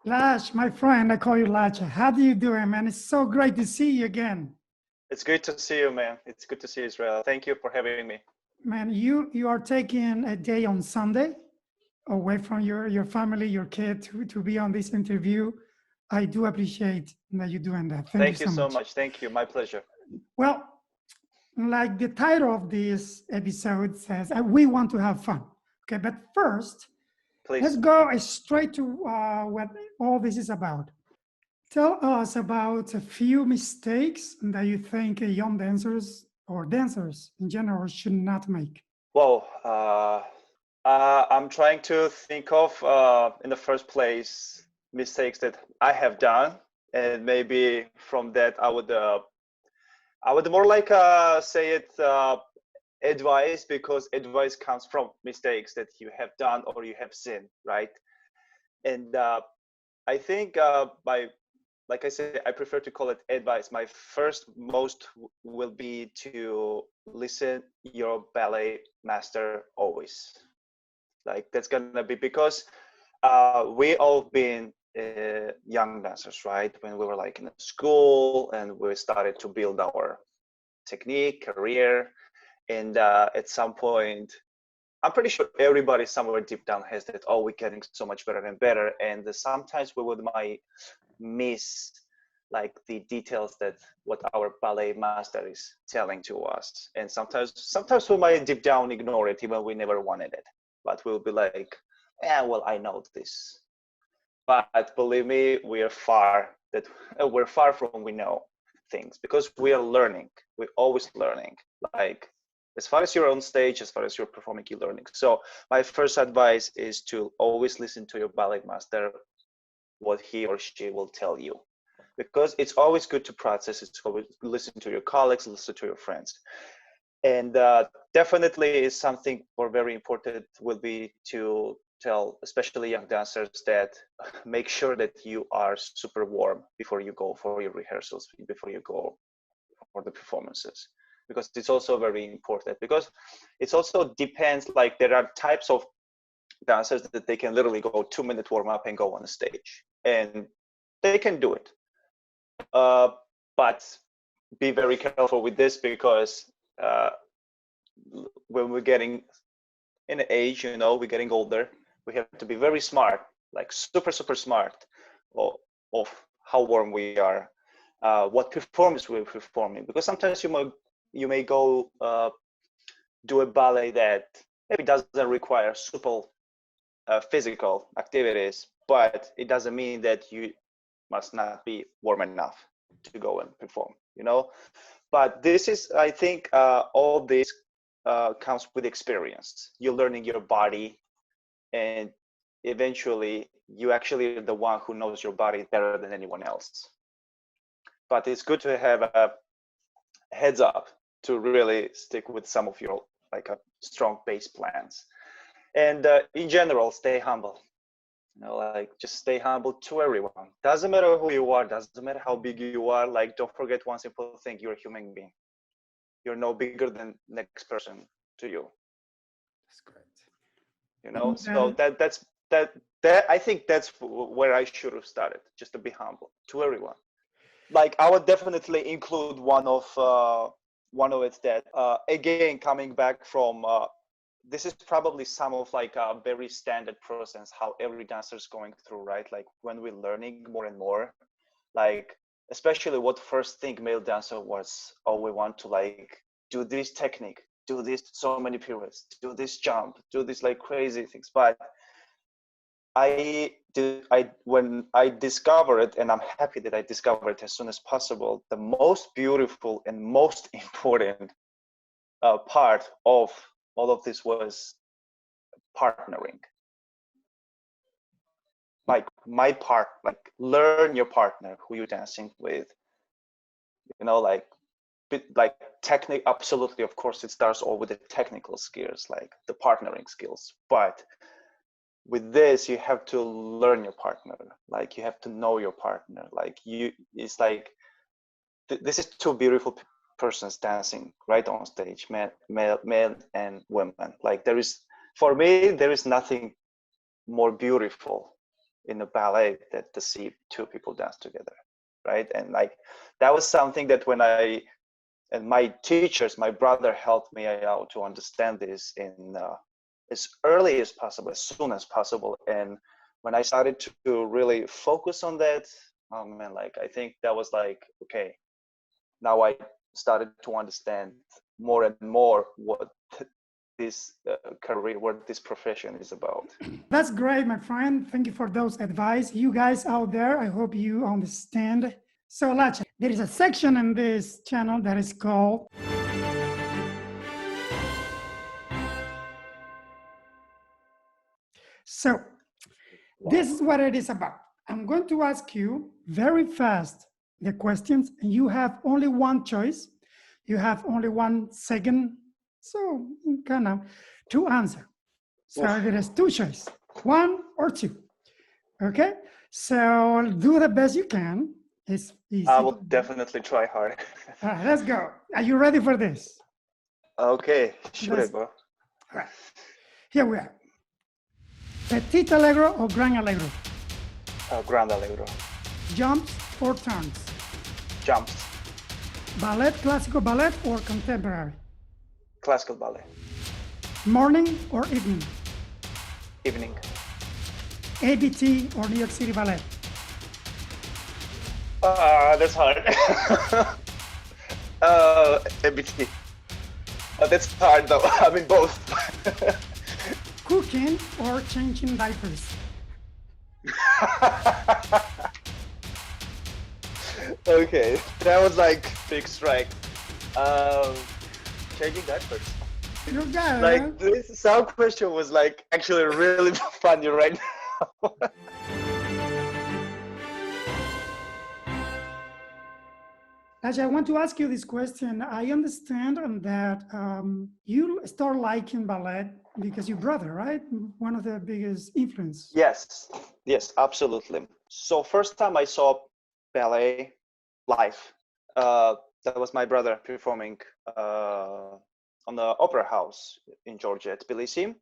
Lash, my friend, I call you Lasha. How do you doing, man? It's so great to see you again. It's good to see you, man. It's good to see you, Israel. Thank you for having me. Man, you are taking a day on Sunday away from your family, your kid to be on this interview. I do appreciate that you're doing that. Thank you Thank you so so much. much. Thank you. My pleasure. Well, like the title of this episode says, we want to have fun. Okay, but first, let's Please. go straight to what all this is about. Tell us about a few mistakes that you think young dancers or dancers in general should not make. Well, I'm trying to think of, in the first place, mistakes that I have done, and maybe from that I would more like say it advice, because advice comes from mistakes that you have done or you have seen, right? And I think by like I said, I prefer to call it advice. My first most will be to listen your ballet master always. Like that's gonna be because we all been young dancers, right? When we were like in school and we started to build our technique, career, and at some point, I'm pretty sure everybody somewhere deep down has that. Oh, we're getting so much better and better, and sometimes we would might miss like the details that what our ballet master is telling to us, and sometimes we might deep down ignore it even we never wanted it, but we'll be like, yeah, well, I know this. But believe me, we're far from we know things, because we are learning. We're always learning, like as far as you're on stage, as far as you're performing, you're learning. So my first advice is to always listen to your ballet master, what he or she will tell you, because it's always good to practice. It's always listen to your colleagues, listen to your friends. And definitely is something more very important will be to tell especially young dancers that make sure that you are super warm before you go for your rehearsals, before you go for the performances, because it's also very important, because it's also depends, like there are types of dancers that they can literally go 2 minute warm up and go on the stage, and they can do it, uh, but be very careful with this, because uh, when we're getting in age, you know, we're getting older, we have to be very smart, like super smart of how warm we are, what performance we're performing, because sometimes you may go do a ballet that maybe doesn't require super physical activities, but it doesn't mean that you must not be warm enough to go and perform, you know. But this is, I think, all this comes with experience. You're learning your body, and eventually you actually are the one who knows your body better than anyone else. But it's good to have a heads up to really stick with some of your like a strong base plans, and in general, stay humble. You know, like just stay humble to everyone. Doesn't matter who you are, doesn't matter how big you are. Like, don't forget one simple thing: you're a human being. You're no bigger than next person to you. That's great. You know, And so that I think that's where I should have started, just to be humble to everyone. Like, I would definitely include one of it that again, coming back from this is probably some of like a very standard process how every dancer is going through, right? Like when we're learning more and more, like especially what first thing male dancer was, oh, we want to like do this technique, do this so many periods, do this jump, do this like crazy things. But I when I discovered it, and I'm happy that I discovered it as soon as possible, the most beautiful and most important part of all of this was partnering. Like my part, like learn your partner who you're dancing with, you know, like technique. Absolutely, of course it starts all with the technical skills, like the partnering skills, but with this you have to learn your partner, like you have to know your partner, like it's like this is two beautiful persons dancing right on stage, man and women. Like there is, for me, there is nothing more beautiful in a ballet that to see two people dance together, right? And like that was something that when I and my teachers, my brother helped me out to understand this in as early as possible, as soon as possible. And when I started to really focus on that, oh man, like I think that was like, okay, now I started to understand more and more what this career, what this profession is about. That's great, my friend. Thank you for those advice. You guys out there, I hope you understand. So, Lasha, there is a section in this channel that is called So, this is what it is about. I'm going to ask you very fast the questions, and you have only one choice. You have only 1 second, so kind of to answer. So there is 2 choices, 1 or 2. Okay, so do the best you can. It's easy. I will definitely try hard. All right, let's go. Are you ready for this? Okay, sure, bro. All right, here we are. Petit allegro or grand allegro? Grand allegro. Jumps or turns? Jumps. Ballet, classical ballet or contemporary? Classical ballet. Morning or evening? Evening. ABT or New York City Ballet? That's hard. ABT. That's hard though. I mean both. Cooking or changing diapers? Okay, that was like big strike. Changing diapers. You got it. Like this sound question was like actually really funny right now. Lasha, I want to ask you this question. I understand that you start liking ballet because your brother, right? One of the biggest influence. Yes, yes, absolutely. So first time I saw ballet live, that was my brother performing on the opera house in Georgia, Tbilisi.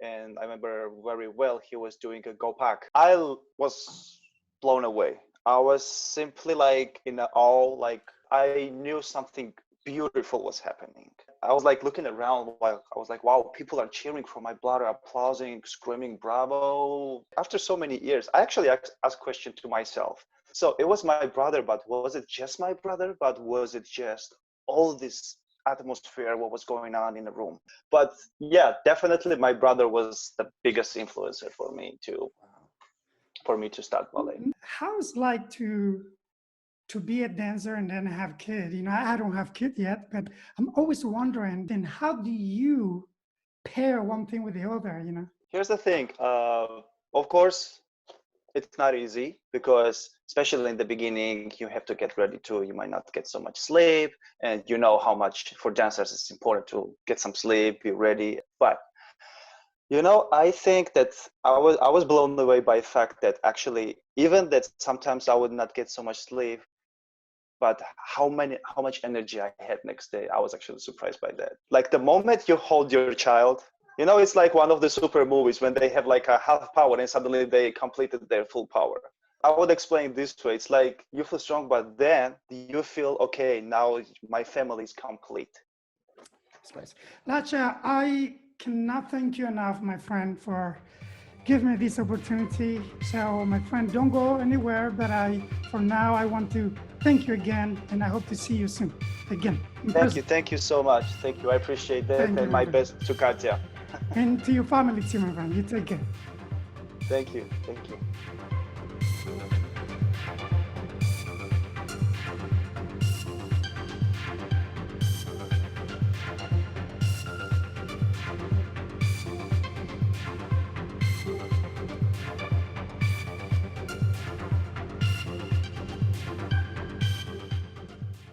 And I remember very well, he was doing a Gopak. I was blown away. I was simply like in awe, like I knew something beautiful was happening. I was like looking around while I was like, wow, people are cheering for my brother, applauding, screaming, bravo. After so many years, I actually asked a question to myself. So it was my brother, but was it just my brother? But was it just all this atmosphere, what was going on in the room? But yeah, definitely my brother was the biggest influencer for me to start ballet. How's it like to be a dancer and then have kids? You know, I don't have kids yet, but I'm always wondering, then how do you pair one thing with the other, you know? Here's the thing. Of course, it's not easy because especially in the beginning, you have to get ready to, you might not get so much sleep, and you know how much for dancers it's important to get some sleep, be ready. But you know, I think that I was blown away by the fact that actually, even that sometimes I would not get so much sleep, but how much energy I had next day, I was actually surprised by that. Like the moment you hold your child, you know, it's like one of the super movies when they have like a half power and suddenly they completed their full power. I would explain this way. It's like you feel strong, but then you feel, okay, now my family is complete. Lasha, I cannot thank you enough, my friend, for giving me this opportunity. So, my friend, don't go anywhere, but for now, I want to thank you again, and I hope to see you soon again. Thank you so much. Thank you, I appreciate that, and my best to Katya. And to your family too, my friend. You take care. Thank you.